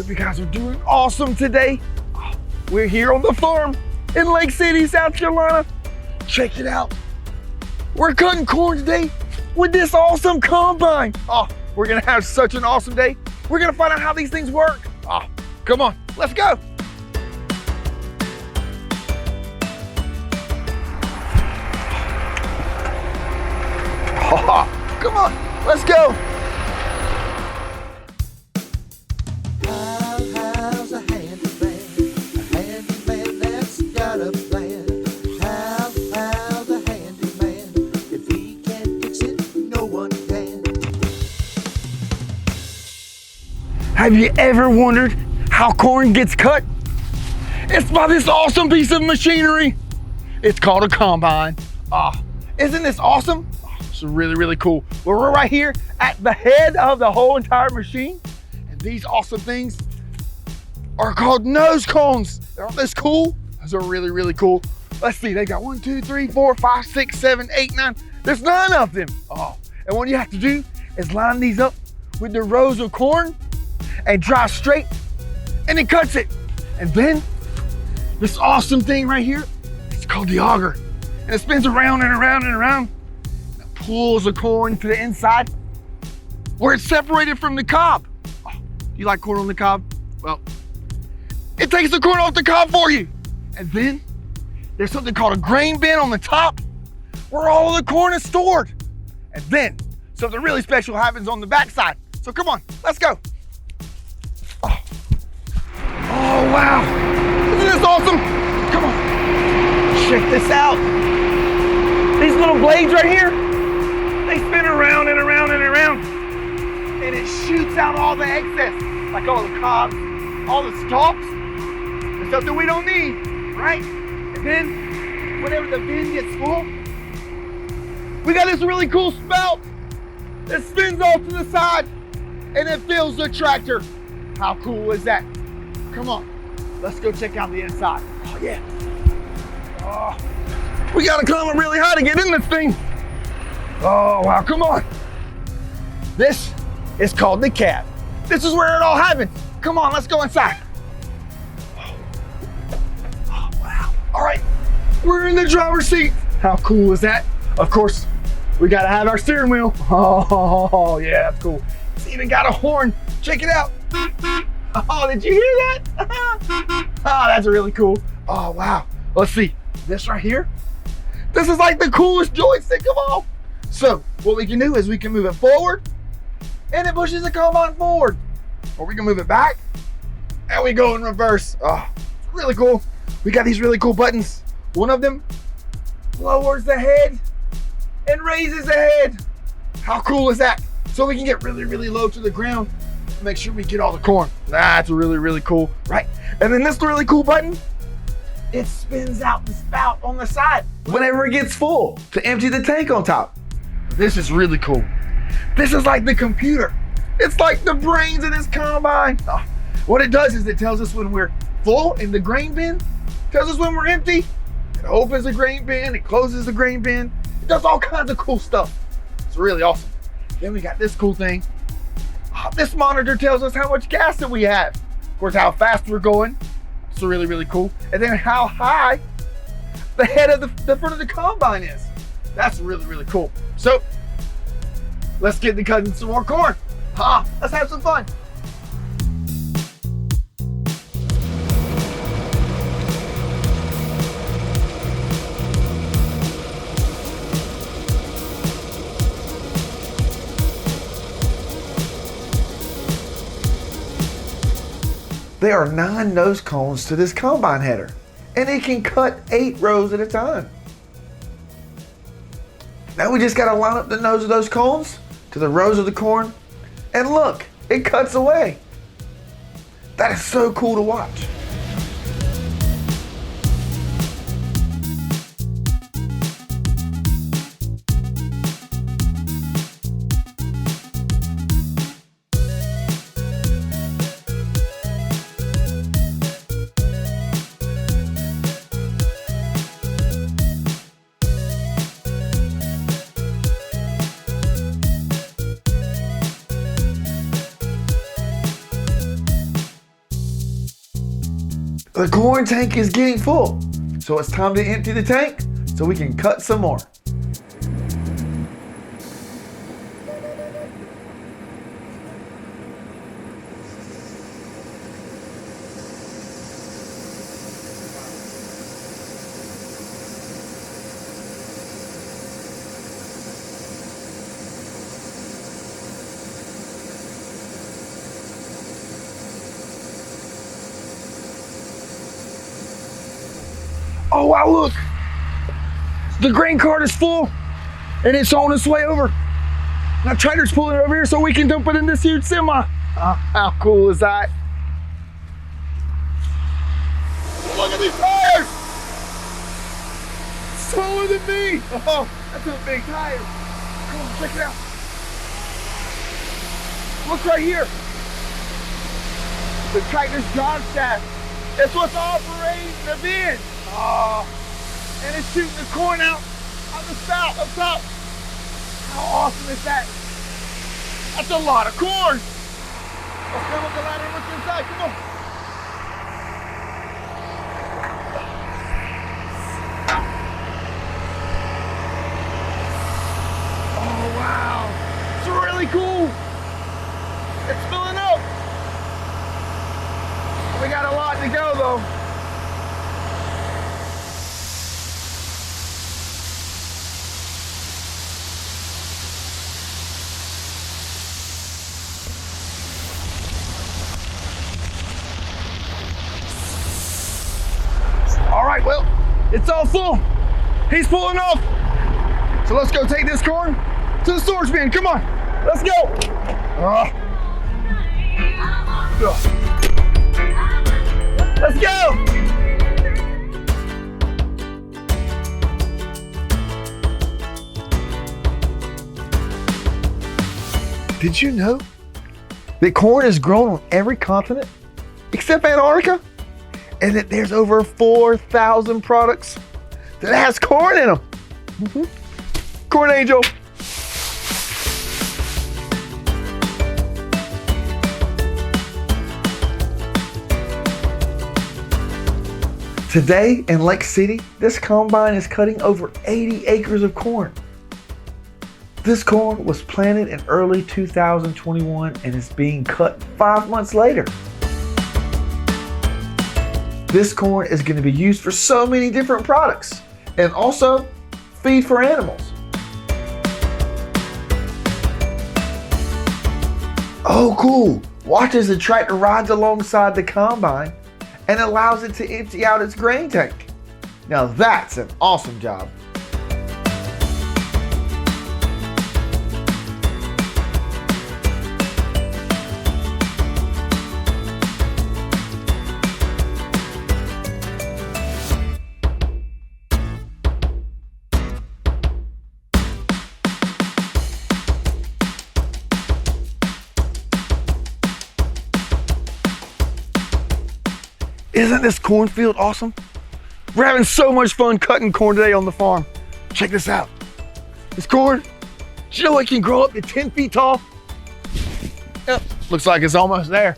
Hope you guys are doing awesome today. We're here on the farm in Lake City, South Carolina. Check it out. We're cutting corn today with this awesome combine. We're gonna have such an awesome day. We're gonna find out how these things work. Come on, let's go. Come on, let's go. How's a handyman? A handyman that's got a plan. How's a handyman? If he can't fix it, no one can. Have you ever wondered how corn gets cut? It's by this awesome piece of machinery. It's called a combine. Isn't this awesome? It's really, really cool. Well, we're right here at the head of the whole entire machine. And these awesome things are called nose cones. Aren't those cool? Those are really, really cool. Let's see, they got 1, 2, 3, 4, 5, 6, 7, 8, 9. There's 9 of them. And what you have to do is line these up with the rows of corn and drive straight, and it cuts it. And then this awesome thing right here, it's called the auger. And it spins around and around and around. And it pulls the corn to the inside where it's separated from the cob. Do you like corn on the cob? Well, it takes the corn off the cob for you. And then there's something called a grain bin on the top where all of the corn is stored. And then something really special happens on the backside. So come on, let's go. Oh, wow. Isn't this awesome? Come on. Check this out. These little blades right here, they spin around and around and around. And it shoots out all the excess, like all the cobs, all the stalks, the stuff that we don't need, right? And then, whenever the bin gets full, we got this really cool spout that spins off to the side and it fills the tractor. How cool is that? Come on, let's go check out the inside. Oh yeah. We gotta climb up really high to get in this thing. Oh wow, come on. This is called the cab. This is where it all happens. Come on, let's go inside. Oh wow. All right, we're in the driver's seat. How cool is that? Of course, we gotta have our steering wheel. Oh yeah, that's cool. It's even got a horn. Check it out. Oh, did you hear that? Oh, that's really cool. Oh, wow. Let's see. This right here. This is like the coolest joystick of all. So what we can do is we can move it forward and it pushes the combine forward. Or we can move it back and we go in reverse. Oh, it's really cool. We got these really cool buttons. One of them lowers the head and raises the head. How cool is that? So we can get really, really low to the ground. Make sure we get all the corn. That's really, really cool, right? And then this really cool button, it spins out the spout on the side whenever it gets full to empty the tank on top. This is really cool. This is like the computer. It's like the brains of this combine. What it does is it tells us when we're full in the grain bin, tells us when we're empty. It opens the grain bin, it closes the grain bin. It does all kinds of cool stuff. It's really awesome. Then we got this cool thing. This monitor tells us how much gas that we have. Of course, how fast we're going. It's really, really cool. And then how high the head of the front of the combine is. That's really, really cool. So let's get to cutting some more corn. Let's have some fun. There are 9 nose cones to this combine header, and it can cut 8 rows at a time. Now we just gotta line up the nose of those cones to the rows of the corn, and look, it cuts away. That is so cool to watch. The corn tank is getting full, so it's time to empty the tank so we can cut some more. Oh wow, look! The grain cart is full and it's on its way over. Now tractor's pulling it over here so we can dump it in this huge semi. How cool is that? Look at these tires! Taller than me! Oh, that's a big tire. Come on, check it out. Look right here. The tractor's drive shaft. That's what's operating the bin. Oh, and it's shooting the corn out on the spout up top. How awesome is that? That's a lot of corn. Let's come up the ladder and look inside. Come on. Oh, wow. It's really cool. It's filling up. We got a lot to go, though. All right, well, it's all full. He's pulling off. So let's go take this corn to the storage bin. Come on, let's go. Let's go. Did you know that corn is grown on every continent except Antarctica? And that there's over 4,000 products that has corn in them. Corn Angel. Today in Lake City, this combine is cutting over 80 acres of corn. This corn was planted in early 2021 and is being cut 5 months later. This corn is going to be used for so many different products and also feed for animals. Oh, cool. Watch as the tractor rides alongside the combine and allows it to empty out its grain tank. Now that's an awesome job. Isn't this cornfield awesome? We're having so much fun cutting corn today on the farm. Check this out. This corn, did you know it can grow up to 10 feet tall? Yep, looks like it's almost there.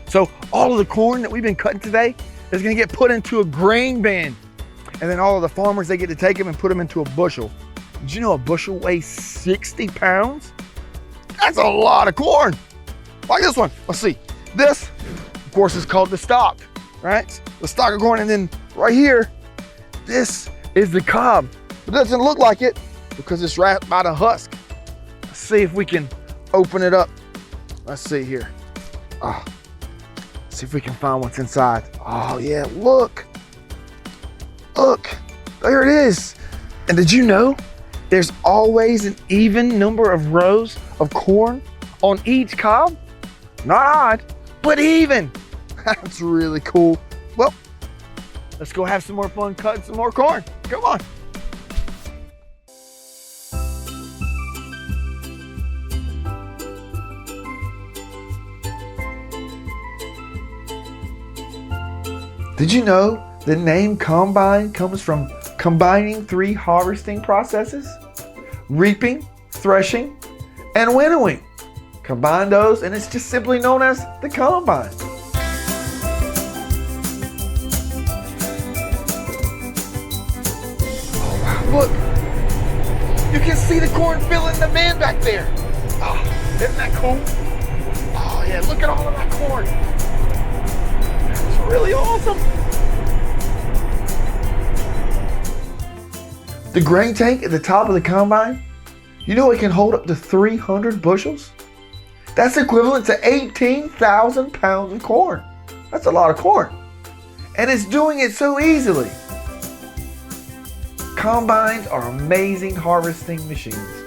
So all of the corn that we've been cutting today is gonna get put into a grain bin. And then all of the farmers, they get to take them and put them into a bushel. Did you know a bushel weighs 60 pounds? That's a lot of corn. Like this one, let's see. This, of course, is called the stalk. Right? The stalk of corn, and then right here, this is the cob. It doesn't look like it because it's right by the husk. Let's see if we can open it up. Let's see here. See if we can find what's inside. Oh yeah, look. Look, there it is. And did you know there's always an even number of rows of corn on each cob? Not odd, but even. That's really cool. Well, let's go have some more fun cutting some more corn. Come on. Did you know the name combine comes from combining 3 harvesting processes? Reaping, threshing, and winnowing. Combine those and it's just simply known as the combine. Look, you can see the corn filling the bin back there. Oh, isn't that cool? Oh yeah, look at all of that corn. It's really awesome. The grain tank at the top of the combine, you know it can hold up to 300 bushels? That's equivalent to 18,000 pounds of corn. That's a lot of corn. And it's doing it so easily. Combines are amazing harvesting machines.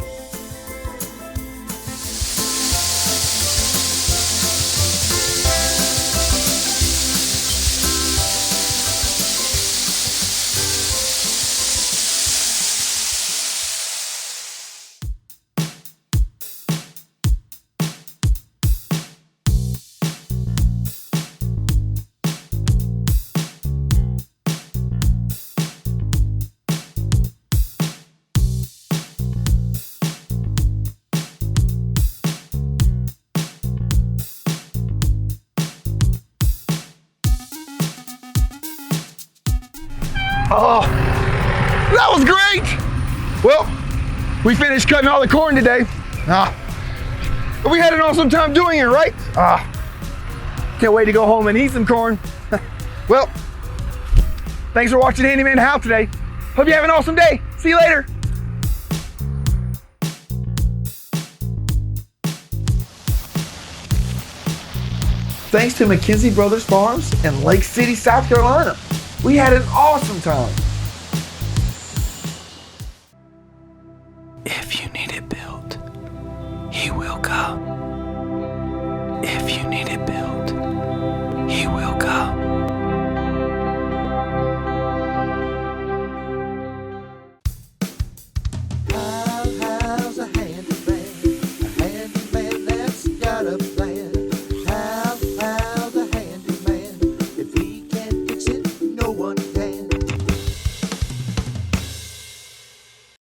Oh, that was great. Well, we finished cutting all the corn today. We had an awesome time doing it, right? Can't wait to go home and eat some corn. Well, thanks for watching Handyman Hal today. Hope you have an awesome day. See you later. Thanks to McKenzie Brothers Farms in Lake City, South Carolina. We had an awesome time. If you need it built, he will come. If you need it built,